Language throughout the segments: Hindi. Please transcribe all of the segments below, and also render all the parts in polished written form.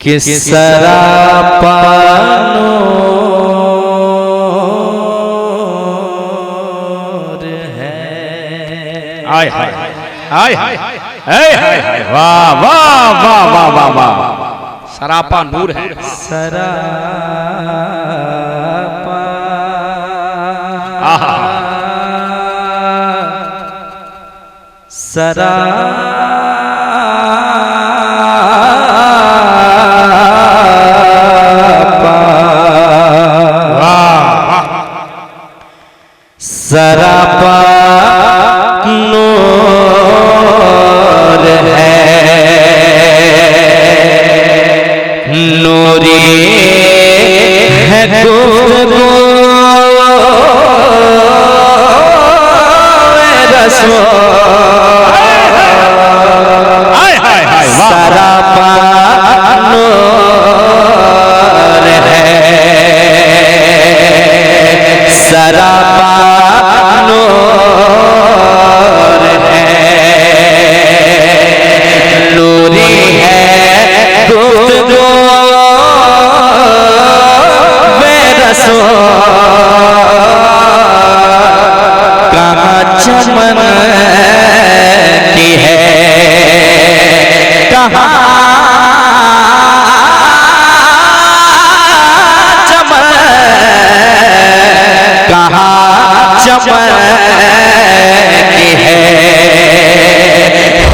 कि सरापा नूर है। आय हाय हाय हाय हाय, वाह वाह वाह वाह वाह वाह, सरापा नूर है। सरापा सरापा नूर है, नूरी है गुफ्तगू रसूल। सरापा नूर है, सरापा नूर है, नूरी है गुफ्तगू रसूल। कहाँ चमन की है, कहाँ चमन, कहाँ चमन की है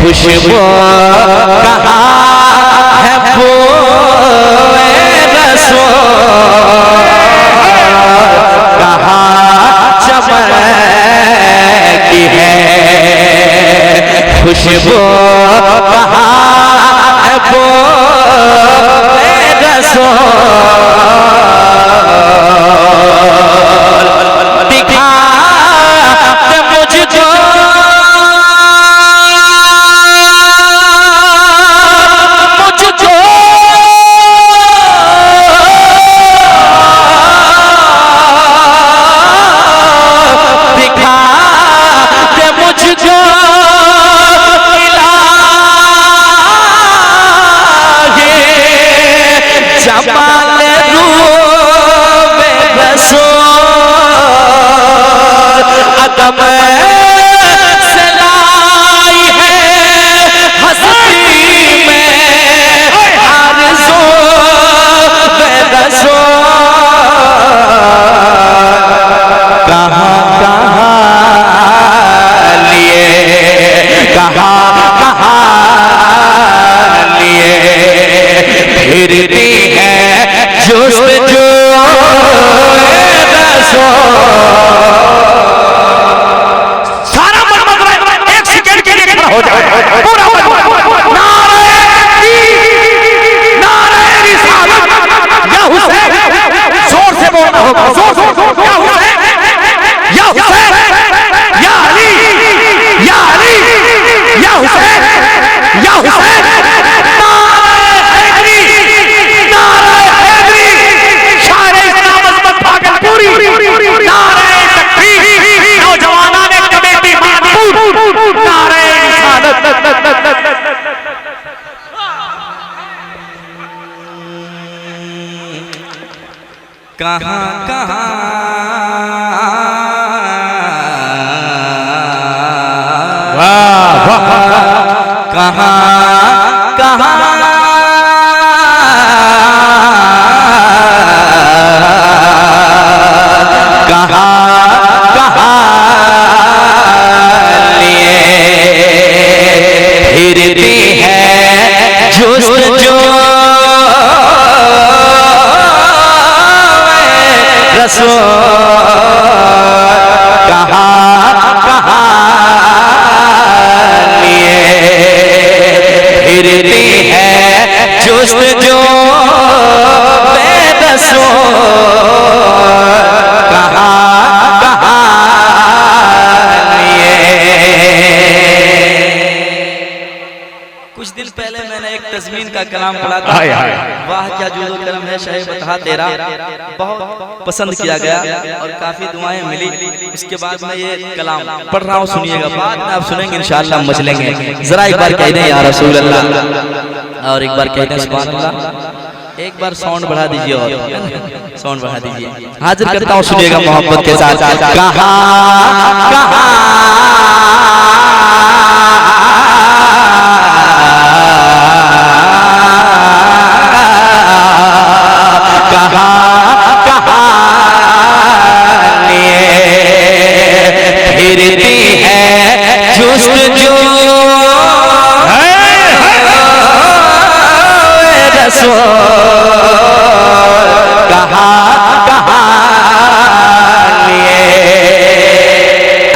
खुशबू, कहाँ है बोए रसूल। कहाँ चमन की है खुशबू, कहाँ है बोए रसूल। दिखा दे मुझको जमाल रूबे रसूल। अदम से लाई है हस्ती में आरज़ू बे रसूल। कहाँ कहाँ लिए, कहाँ कहाँ लिए फिरती है जुस्तजू रसूल। सारा मन एक सेकंड के लिए खड़ा हो जाए, पूरा नारे रिसालत या हुसैन, जोर से बोलना होगा, जोर से या हुसैन या हुसैन या अली या अली या हुसैन या हुसैन। कहाँ कहाँ कहाँ कहाँ कहाँ कहाँ लिए फिरती है जुस्तजू रसूल। कहाँ कहाँ लिए फिरती है जुस्तजू बे रसूल। कहाँ कहाँ लिए। कुछ दिन पहले मैंने एक तज़मीन का कलाम पढ़ा था, वाह क्या जुज़ो करम है शाह बता तेरा, बहुत पसंद किया गया और काफी दुआएं मिली। उसके बाद मैं ये कलाम पढ़ रहा हूँ, सुनिएगा, बाद में आप सुनेंगे इंशाअल्लाह मचलेंगे। जरा एक बार कह दें या रसूल अल्लाह। और एक बार कहते हैं सुभान अल्लाह। एक बार साउंड बढ़ा दीजिए और साउंड बढ़ा दीजिए। हाजिर करता हूँ, सुनिएगा मोहब्बत के साथ। कहाँ फिरती है जुस्तजू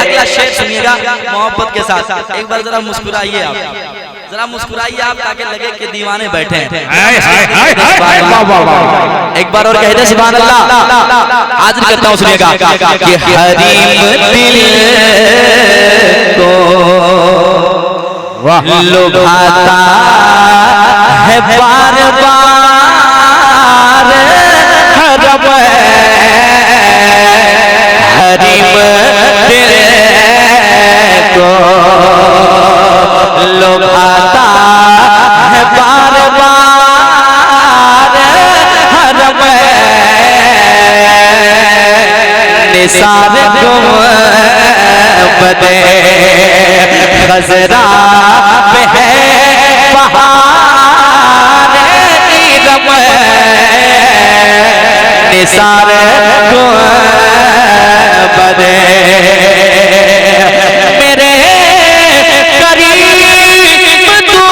अगला शेर सुनिएगा मोहब्बत के साथ। एक बार जरा मुस्कुराइए आप, जरा मुस्कुराइए आप, ताकि लगे कि दीवाने बैठे हैं। एक बार और कहते सुभान अल्लाह। आज करता हूँ, सुनिएगा कि हरीम दिल को लुभाता है बार बार हरम, हरीम दिल को लुभाता है बार बार हरम, निसार गुंबदे खजरा पे है बहार नीरम, निसार गुंबदे मेरे करीब तू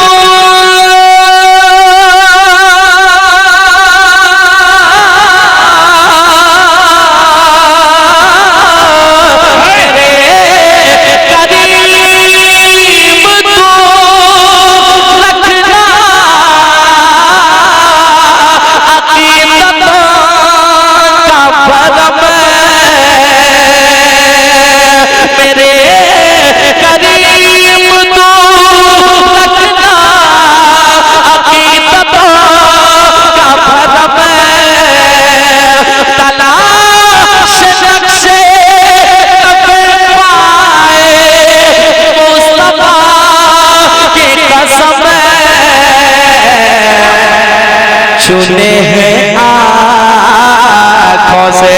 चुने हैं आँखों से,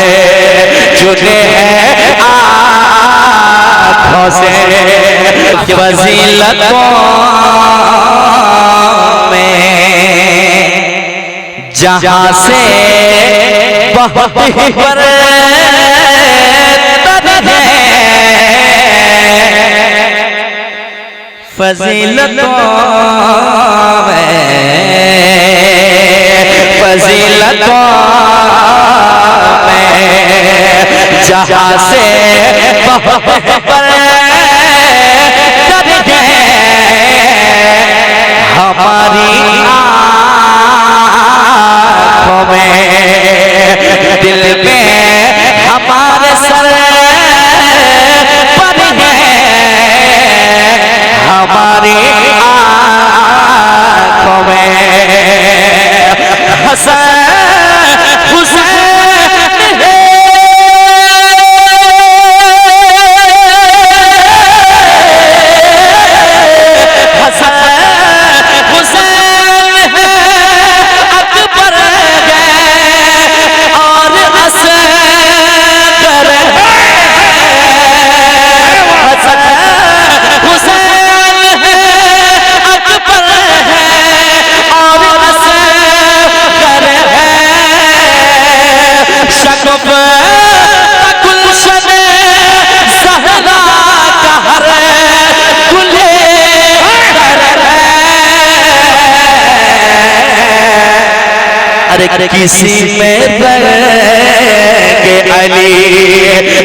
चुने हैं आँखों से फजीलतों में, जहाँ से बहुत ही बरतर है फजीलतों में, फजीलतों में, जहाँ से बहुत बरतर है हमारी आँखों में, दिल में हमारे सर पर है हमारी आँखों में हसन हुसैन है, हसन हुसैन है, अकबर है और असगर है, हसन हुसैन है, अकबर है और असगर है, शगुफ गुलशन ज़हरा का हर गुले अरे किसी में रंगे अली,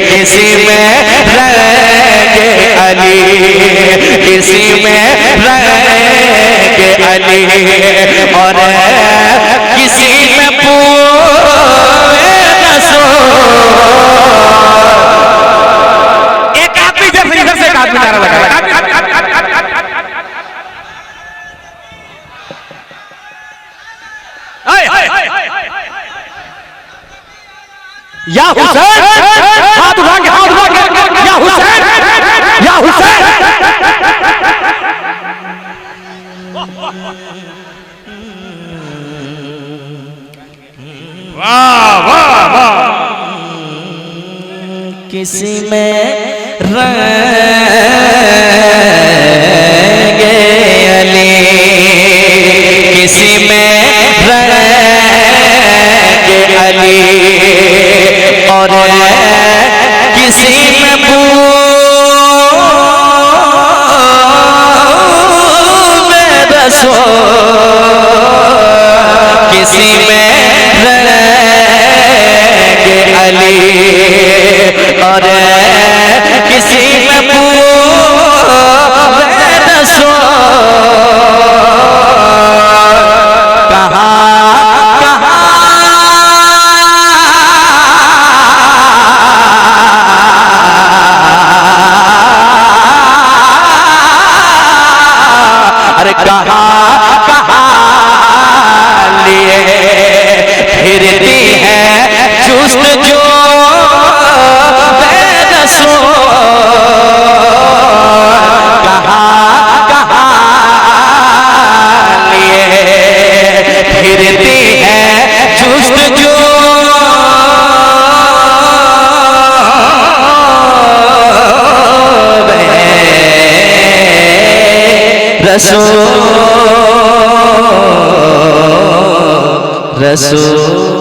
किसी में रंगे अली, किसी में रंगे अली और किसी में पूरे रसूल। एक आदमी जैसे इधर से एक आदमी नारा लगा या हुसैन, हाथ उठा के, हाथ उठा के, या हुसैन, या हुसैन, वाह वाह वाह। किसी में रहेंगे अली, किसी में रहेंगे अली, और किसी में किसी में रहेंगे अली, और किसी में रसो। कहाँ अरे कहाँ फिरती है जुस्त जो बेरसो। कहाँ लिए फिरती है जुस्त जो बेरसो।